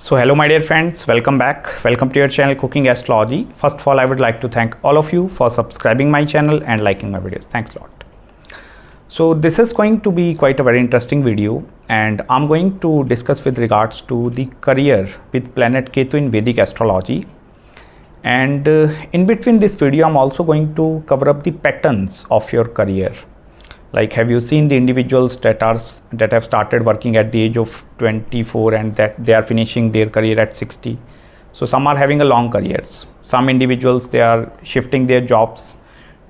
So hello my dear friends, welcome back. Welcome to your channel Cooking Astrology. First of all, I would like to thank all of you for subscribing my channel and liking my videos. Thanks a lot. So this is going to be quite a very interesting video, and I'm going to discuss with regards to the career with planet Ketu in Vedic Astrology. And in between this video, I'm also going to cover up the patterns of your career. Like, have you seen the individuals that have started working at the age of 24 and that they are finishing their career at 60? So some are having a long careers. Some individuals, they are shifting their jobs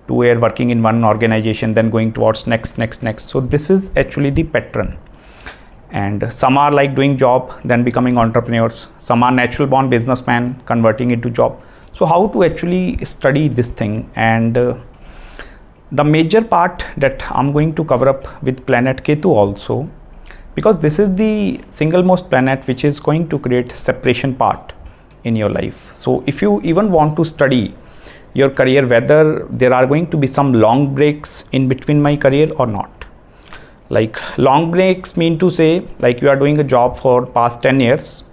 to where working in one organization, then going towards next. So this is actually the pattern. And some are like doing job, then becoming entrepreneurs. Some are natural born businessmen converting into job. So how to actually study this thing? And the major part that I'm going to cover up with planet Ketu also, because this is the single most planet which is going to create separation part in your life. So if you even want to study your career, whether there are going to be some long breaks in between my career or not. Like, long breaks mean to say, like, you are doing a job for past 10 years.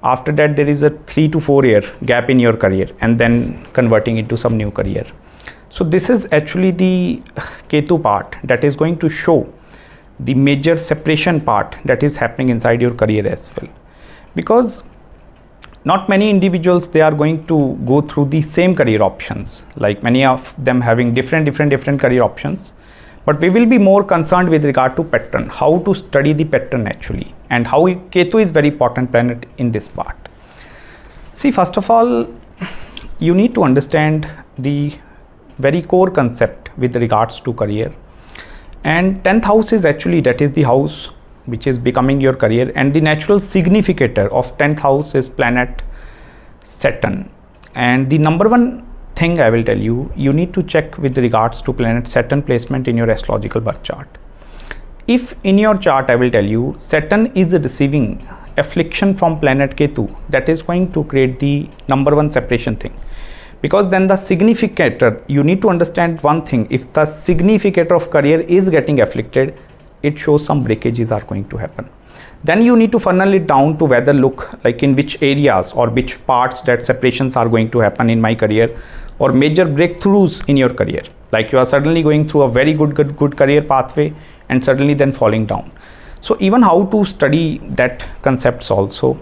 After that, there is a 3 to 4 year gap in your career and then converting into some new career. So this is actually the Ketu part that is going to show the major separation part that is happening inside your career as well. Because not many individuals, they are going to go through the same career options, like many of them having different career options. But we will be more concerned with regard to pattern, how to study the pattern actually, and how Ketu is very important planet in this part. See, first of all, you need to understand the very core concept with regards to career. And 10th house is actually, that is the house which is becoming your career, and the natural significator of 10th house is planet Saturn. And the number one thing I will tell you, you need to check with regards to planet Saturn placement in your astrological birth chart. If in your chart, I will tell you, Saturn is receiving affliction from planet Ketu, that is going to create the number one separation thing. Because then the significator, you need to understand one thing, if the significator of career is getting afflicted, it shows some breakages are going to happen. Then you need to funnel it down to whether, look, like in which areas or which parts that separations are going to happen in my career, or major breakthroughs in your career. Like, you are suddenly going through a very good career pathway and suddenly then falling down. So even how to study that concepts also,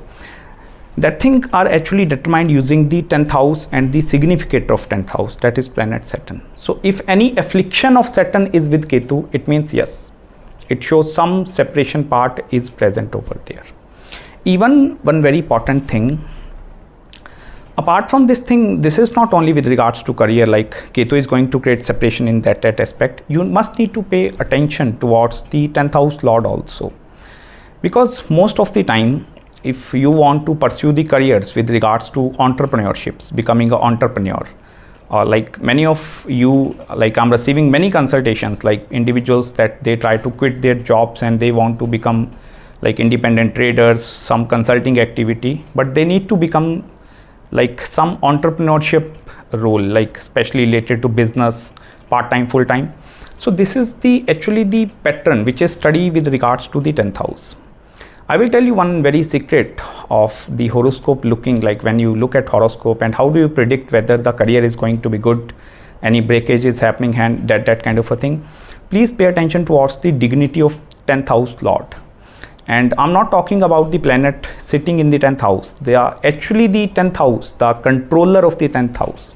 that thing are actually determined using the 10th house and the significator of 10th house, that is planet Saturn. So if any affliction of Saturn is with Ketu, it means yes, it shows some separation part is present over there. Even one very important thing, apart from this thing, this is not only with regards to career, like Ketu is going to create separation in that aspect. You must need to pay attention towards the 10th house lord also. Because most of the time, if you want to pursue the careers with regards to entrepreneurships, becoming an entrepreneur, or like many of you, like I'm receiving many consultations, like individuals that they try to quit their jobs and they want to become like independent traders, some consulting activity, but they need to become like some entrepreneurship role, like especially related to business, part-time, full-time. So this is actually the pattern which is studied with regards to the 10th house. I will tell you one very secret of the horoscope looking, like when you look at horoscope and how do you predict whether the career is going to be good, any breakage is happening, and that kind of a thing. Please pay attention towards the dignity of 10th house lord. And I'm not talking about the planet sitting in the 10th house. They are actually the 10th house, the controller of the 10th house.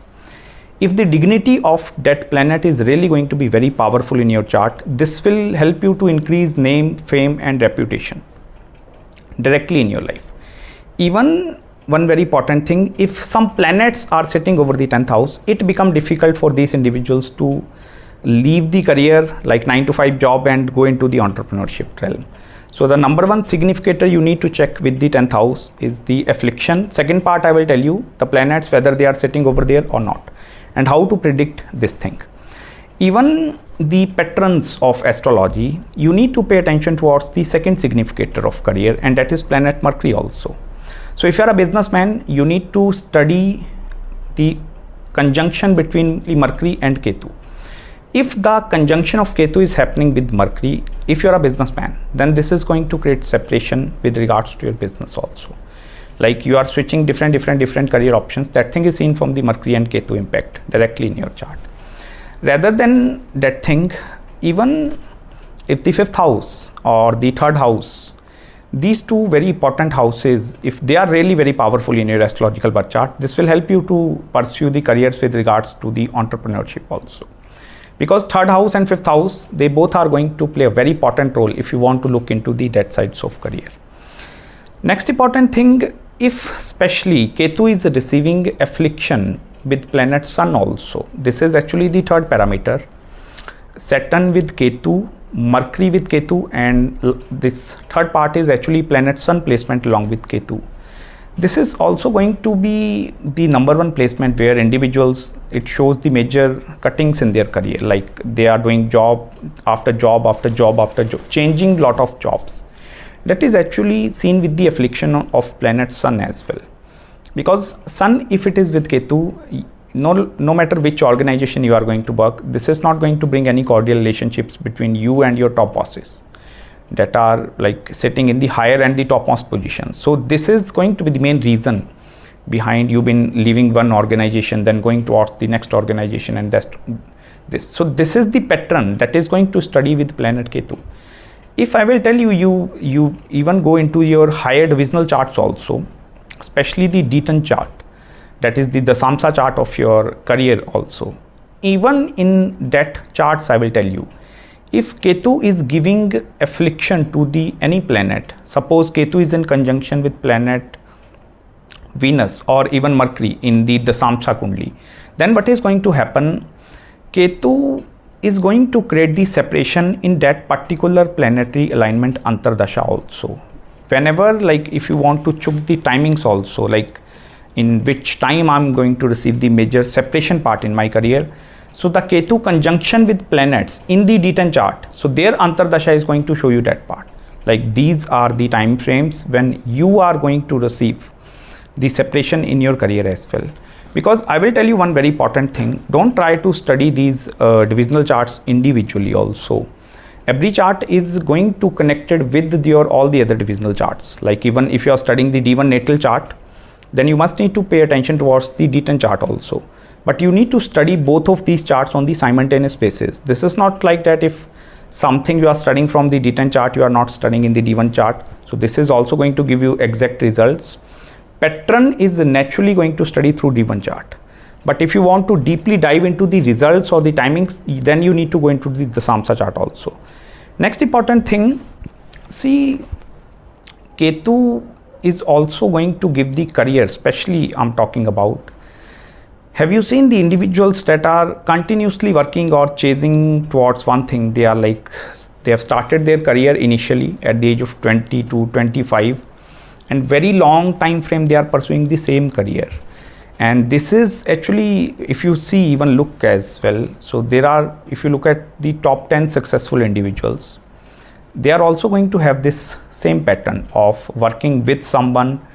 If the dignity of that planet is really going to be very powerful in your chart, this will help you to increase name, fame and reputation directly in your life. Even one very important thing, if some planets are sitting over the 10th house, it becomes difficult for these individuals to leave the career like 9 to 5 job and go into the entrepreneurship realm. So the number one significator you need to check with the 10th house is the affliction. Second part, I will tell you the planets, whether they are sitting over there or not, and how to predict this thing. Even the patterns of astrology, you need to pay attention towards the second significator of career, and that is planet Mercury also. So if you are a businessman, you need to study the conjunction between the Mercury and Ketu. If the conjunction of Ketu is happening with Mercury, if you are a businessman, then this is going to create separation with regards to your business also. like you are switching different career options, that thing is seen from the Mercury and Ketu impact directly in your chart. Rather than that thing, even if the 5th house or the 3rd house, these two very important houses, if they are really very powerful in your astrological birth chart, this will help you to pursue the careers with regards to the entrepreneurship also. Because 3rd house and 5th house, they both are going to play a very important role if you want to look into the that sides of career. Next important thing, if especially Ketu is receiving affliction with planet Sun also, this is actually the 3rd parameter. Saturn with Ketu, Mercury with Ketu, and this 3rd part is actually planet Sun placement along with Ketu. This is also going to be the number 1 placement where individuals, it shows the major cuttings in their career, like they are doing job after job after job after job, changing lot of jobs. That is actually seen with the affliction of planet Sun as well. Because Sun, if it is with Ketu, no matter which organization you are going to work, this is not going to bring any cordial relationships between you and your top bosses that are like sitting in the higher and the topmost positions. So this is going to be the main reason behind you been leaving one organization, then going towards the next organization, and that's this. So this is the pattern that is going to study with planet Ketu. If I will tell you, you even go into your higher divisional charts also, especially the D10 chart, that is the Samsa chart of your career also. Even in that charts, I will tell you, if Ketu is giving affliction to the any planet, suppose Ketu is in conjunction with planet Venus or even Mercury in the Samsa Kundli, then what is going to happen? Ketu is going to create the separation in that particular planetary alignment Antardasha also. Whenever, like if you want to check the timings also, like in which time I'm going to receive the major separation part in my career. So the Ketu conjunction with planets in the D10 chart, so their Antardasha is going to show you that part. Like these are the time frames when you are going to receive the separation in your career as well. Because I will tell you one very important thing, don't try to study these divisional charts individually also. Every chart is going to connected with your all the other divisional charts. Like even if you are studying the D1 natal chart, then you must need to pay attention towards the D10 chart also. But you need to study both of these charts on the simultaneous basis. This is not like that if something you are studying from the D10 chart, you are not studying in the D1 chart. So this is also going to give you exact results. Pattern is naturally going to study through D1 chart. But if you want to deeply dive into the results or the timings, then you need to go into the Samsa chart also. Next important thing, see, Ketu is also going to give the career, especially I'm talking about. Have you seen the individuals that are continuously working or chasing towards one thing? They are like, they have started their career initially at the age of 20 to 25, and very long time frame they are pursuing the same career. And this is actually, if you see, even look as well. So there are, if you look at the top 10 successful individuals, they are also going to have this same pattern of working with someone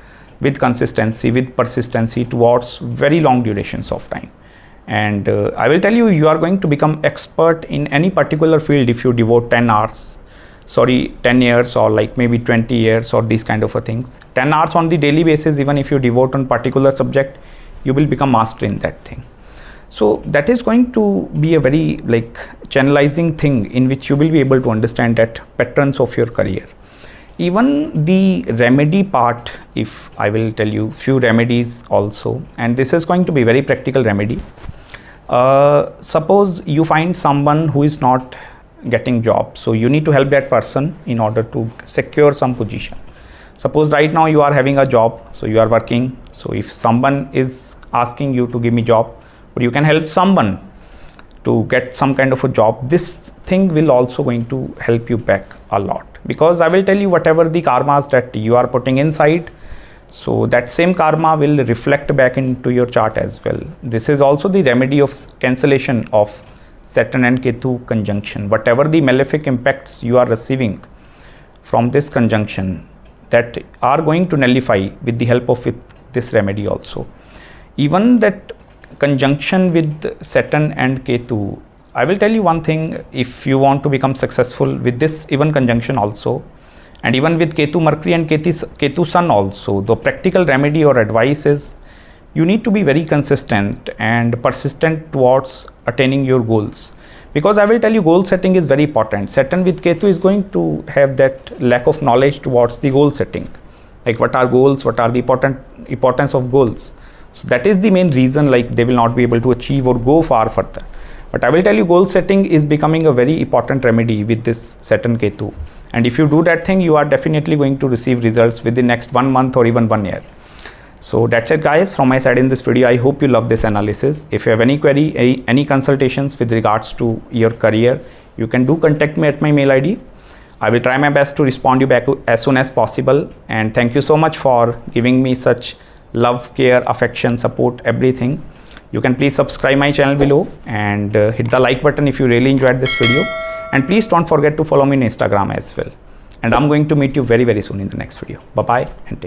with consistency, with persistency towards very long durations of time. And I will tell you, you are going to become expert in any particular field if you devote 10 years or like maybe 20 years or these kind of things. 10 hours on the daily basis, even if you devote on particular subject, you will become master in that thing. So that is going to be a very like channelizing thing in which you will be able to understand that patterns of your career. Even the remedy part, if I will tell you few remedies also, and this is going to be very practical remedy. Suppose you find someone who is not getting job, so you need to help that person in order to secure some position. Suppose right now you are having a job, so you are working. So if someone is asking you to give me job, or you can help someone to get some kind of a job, this thing will also going to help you back a lot. Because I will tell you, whatever the karmas that you are putting inside, so that same karma will reflect back into your chart as well. This is also the remedy of cancellation of Saturn and Ketu conjunction. Whatever the malefic impacts you are receiving from this conjunction, that are going to nullify with the help of this remedy also. Even that conjunction with Saturn and Ketu, I will tell you one thing, if you want to become successful with this even conjunction also, And even with Ketu Mercury and Ketu Sun also, the practical remedy or advice is you need to be very consistent and persistent towards attaining your goals. Because I will tell you, goal setting is very important. Saturn with Ketu is going to have that lack of knowledge towards the goal setting. Like what are goals, what are the importance of goals. So that is the main reason like they will not be able to achieve or go far further. But I will tell you, goal setting is becoming a very important remedy with this Saturn Ketu. And if you do that thing, you are definitely going to receive results within next 1 month or even 1 year. So that's it guys from my side in this video. I hope you love this analysis. If you have any query, any consultations with regards to your career, you can do contact me at my mail ID. I will try my best to respond you back as soon as possible. And thank you so much for giving me such love, care, affection, support, everything. You can please subscribe my channel below and hit the like button if you really enjoyed this video. And please don't forget to follow me on Instagram as well. And I'm going to meet you very, very soon in the next video. Bye-bye and take care.